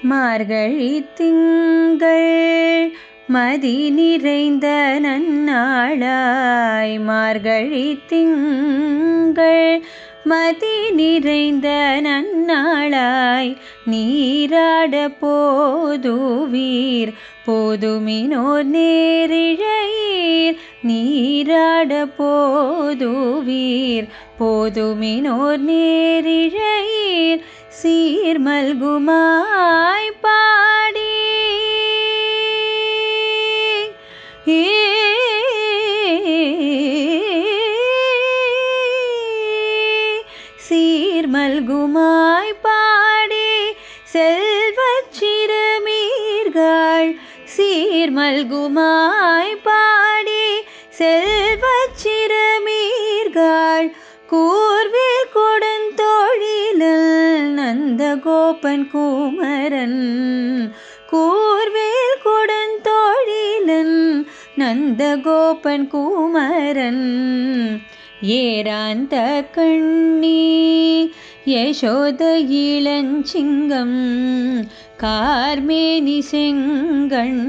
மார்கழி திங்கள் மதி நிறைந்த நன்னாளாய். மார்கழி திங்கள் மதி நிறைந்த நன்னாளாய். நீராட போதுவீர் போதுமினோர் நேரிழையீர். நீராட போதுவீர் போதுமினோர் நேரிழையீர். சீர்மல்குமாய் பாடி சீர்மல்குமாய் பாடி செல்வச் சிறுமீர்கள். சீர்மல்குமாய் பாடி செல்வச் சிறுமீர்கள். கூர்வேல் கொடுந்தொழிலன் நந்தகோபன் குமரன். கூர்வேல் கொடுந்தொழிலன் நந்தகோபன் குமரன். ஏராந்த கண்ணி யசோத இளஞ்சிங்கம். கார்மேனி செங்கண்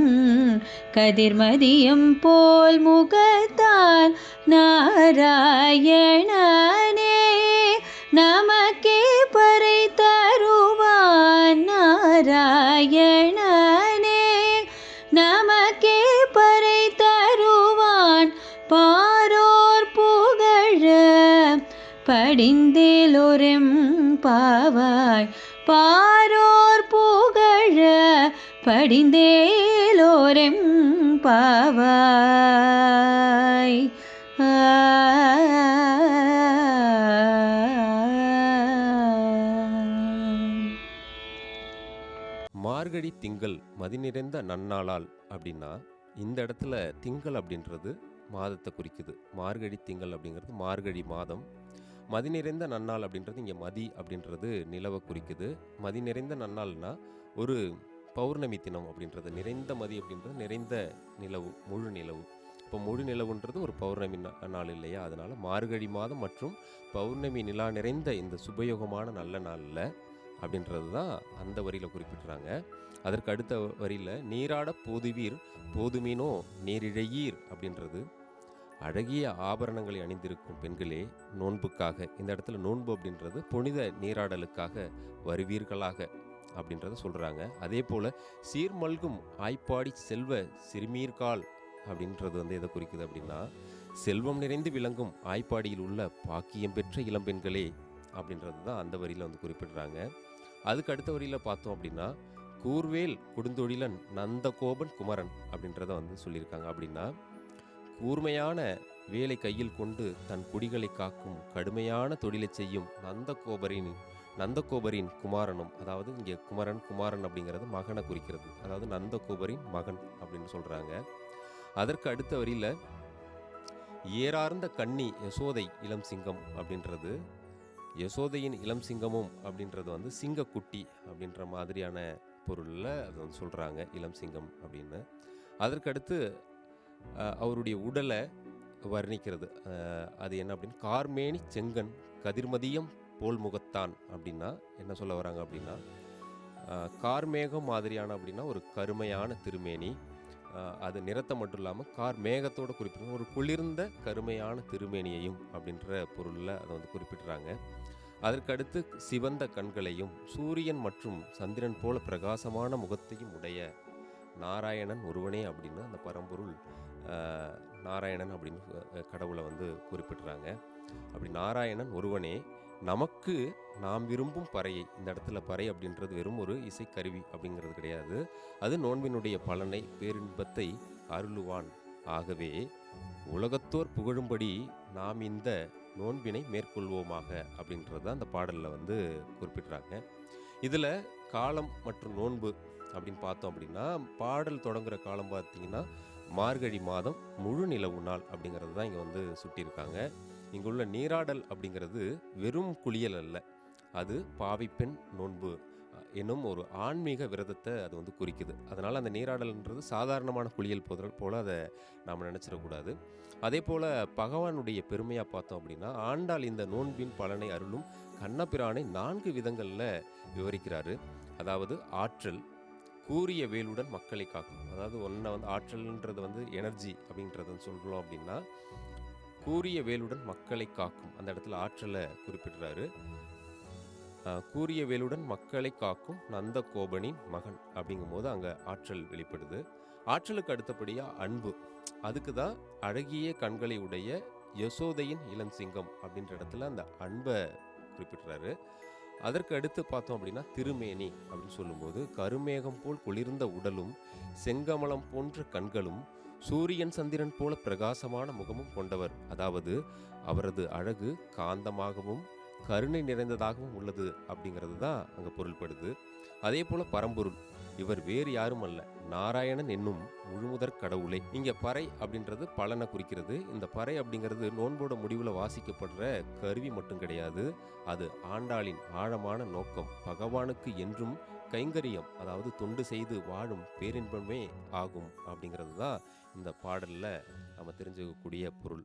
கதிர்மதியம் போல் முகத்தான். நாராயணனே நமக்கே பறை தருவான். நாராயணனே நமக்கே பறை தருவான். பாரோர் புகழ படிந்தேலோரெம் பாவாய். பாரோர் புகழ படிந்தேலோரெம் பாவாய். மார்கழி திங்கள் மதி நிறைந்த நன்னாளால் அப்படின்னா இந்த இடத்துல திங்கள் அப்படின்றது மாதத்தை குறிக்குது. மார்கழி திங்கள் அப்படிங்கிறது மார்கழி மாதம். மதி நிறைந்த நன்னாள் அப்படின்றது இங்கே மதி அப்படின்றது நிலவை குறிக்குது. மதி நிறைந்த நன்னாள்னா ஒரு பௌர்ணமி தினம் அப்படின்றது. நிறைந்த மதி அப்படின்றது நிறைந்த நிலவு, முழு நிலவு. இப்போ முழு நிலவுன்றது ஒரு பௌர்ணமி நாள் இல்லையா? அதனால் மார்கழி மாதம் மற்றும் பௌர்ணமி நிலா நிறைந்த இந்த சுபயோகமான நல்ல நாளில் அப்படின்றது தான் அந்த வரியில் குறிப்பிட்றாங்க. அதற்கு அடுத்த வரியில் நீராட போதுவீர் போதுமீனோ நீரிழையீர் அப்படின்றது அழகிய ஆபரணங்களை அணிந்திருக்கும் பெண்களே நோன்புக்காக. இந்த இடத்துல நோன்பு அப்படின்றது புனித நீராடலுக்காக வருவீர்களாக அப்படின்றத சொல்கிறாங்க. அதே போல் சீர்மல்கும் ஆய்ப்பாடி செல்வ சிறுமீர்கால் அப்படின்றது எதை குறிக்குது அப்படின்னா செல்வம் நிறைந்து விளங்கும் ஆய்ப்பாடியில் உள்ள பாக்கியம் பெற்ற இளம்பெண்களே அப்படின்றது தான் அந்த வரியில் குறிப்பிடுறாங்க. அதுக்கு அடுத்த வரியில் பார்த்தோம் அப்படின்னா கூர்வேல் கொடுந்தொழிலன் நந்தகோபன் குமரன் அப்படின்றத சொல்லியிருக்காங்க. அப்படின்னா கூர்மையான வேலை கையில் கொண்டு தன் குடிகளை காக்கும் கடுமையான தொழிலை செய்யும் நந்தகோபரின் குமாரனும். அதாவது இங்கே குமாரன் அப்படிங்கிறது மகனை குறிக்கிறது. அதாவது நந்தகோபரின் மகன் அப்படின்னு சொல்கிறாங்க. அதற்கு அடுத்த வரியில் ஏறார்ந்த கன்னி யசோதை இளம் சிங்கம் அப்படின்றது யசோதையின் இளம் சிங்கமும் அப்படின்றது சிங்கக்குட்டி அப்படின்ற மாதிரியான பொருளில் அது சொல்கிறாங்க இளம் சிங்கம் அப்படின்னு. அதற்கடுத்து அவருடைய உடலை வர்ணிக்கிறது. அது என்ன அப்படின்னு கார்மேனி செங்கன் கதிர்மதியம் போல் முகத்தான் அப்படின்னா என்ன சொல்ல வராங்க அப்படின்னா கார்மேகம் மாதிரியான அப்படின்னா ஒரு கருமையான திருமேனி. அது நிறத்தை மட்டும் இல்லாமல் கார் மேகத்தோடு குறிப்பிடுறாங்க. ஒரு குளிர்ந்த கருமையான திருமேனியையும் அப்படின்ற பொருளில் அதை குறிப்பிடுறாங்க. அதற்கடுத்து சிவந்த கண்களையும் சூரியன் மற்றும் சந்திரன் போல பிரகாசமான முகத்தையும் உடைய நாராயணன் ஒருவனே அப்படின்னு அந்த பரம்பொருள் நாராயணன் அப்படின்னு கடவுளை குறிப்பிடுறாங்க. அப்படி நாராயணன் ஒருவனே நமக்கு நாம் விரும்பும் பறையை. இந்த இடத்துல பறை அப்படின்றது வெறும் ஒரு இசைக்கருவி அப்படிங்கிறது கிடையாது. அது நோன்பினுடைய பலனை பேரின்பத்தை அருளுவான். ஆகவே உலகத்தோர் புகழும்படி நாம் இந்த நோன்பினை மேற்கொள்வோமாக அப்படின்றது அந்த பாடலில் குறிப்பிடுறாங்க. இதில் காலம் மற்றும் நோன்பு அப்படின்னு பார்த்தோம் அப்படின்னா பாடல் தொடங்குகிற காலம் பார்த்திங்கன்னா மார்கழி மாதம் முழு நிலவு நாள் அப்படிங்கிறது தான் இங்கே சுட்டியிருக்காங்க. இங்குள்ள நீராடல் அப்படிங்கிறது வெறும் குளியல் அல்ல, அது பாவிப்பெண் நோன்பு என்னும் ஒரு ஆன்மீக விரதத்தை அது வந்து குறிக்குது. அதனால் அந்த நீராடல்ன்றது சாதாரணமான குளியல் போல அதை நாம் நினச்சிடக்கூடாது. அதே போல் பகவானுடைய பெருமையாக பார்த்தோம் அப்படின்னா, ஆண்டாள் இந்த நோன்பின் பலனை அருளும் கண்ணபிரானை 4 விதங்களில் விவரிக்கிறாரு. அதாவது ஆற்றல், கூரிய வேலுடன் மக்களை காக்கும். அதாவது வந்து ஆற்றல்ன்றது வந்து எனர்ஜி அப்படின்றத சொல்கிறோம் அப்படின்னா, கூரிய வேலுடன் மக்களை காக்கும் அந்த இடத்துல ஆற்றலை குறிப்பிடுறாரு. கூரிய வேலுடன் மக்களை காக்கும் நந்த கோபனின் மகன் அப்படிங்கும்போது அங்கே ஆற்றல் வெளிப்படுது. ஆற்றலுக்கு அடுத்தபடியாக அன்பு. அதுக்கு தான் அழகிய கண்களை உடைய யசோதையின் இளஞ்சிங்கம் அப்படின்ற இடத்துல அந்த அன்பை குறிப்பிடுறாரு. அதற்கு அடுத்து பார்த்தோம் அப்படின்னா திருமேனி அப்படின்னு சொல்லும்போது, கருமேகம் போல் குளிர்ந்த உடலும் செங்கமலம் போன்ற கண்களும் சூரியன் சந்திரன் போல பிரகாசமான முகமும் கொண்டவர். அதாவது அவரது அழகு காந்தமாகவும் கருணை நிறைந்ததாகவும் உள்ளது அப்படிங்கிறது தான் அங்கே பொருள்படுது. அதே போல பரம்பொருள், இவர் வேறு யாரும் அல்ல, நாராயணன் என்னும் முழுமுதற் கடவுளே. இங்கே பறை அப்படின்றது பலனை குறிக்கிறது. இந்த பறை அப்படிங்கிறது நோன்போட முடிவில் வாசிக்கப்படுற கருவி மட்டும் கிடையாது. அது ஆண்டாளின் ஆழமான நோக்கம், பகவானுக்கு என்றும் கைங்கரியம், அதாவது தொண்டு செய்து வாழும் பேரின்பமே ஆகும் அப்படிங்கிறது தான் இந்த பாடலில் நம்ம தெரிஞ்சுக்கக்கூடிய பொருள்.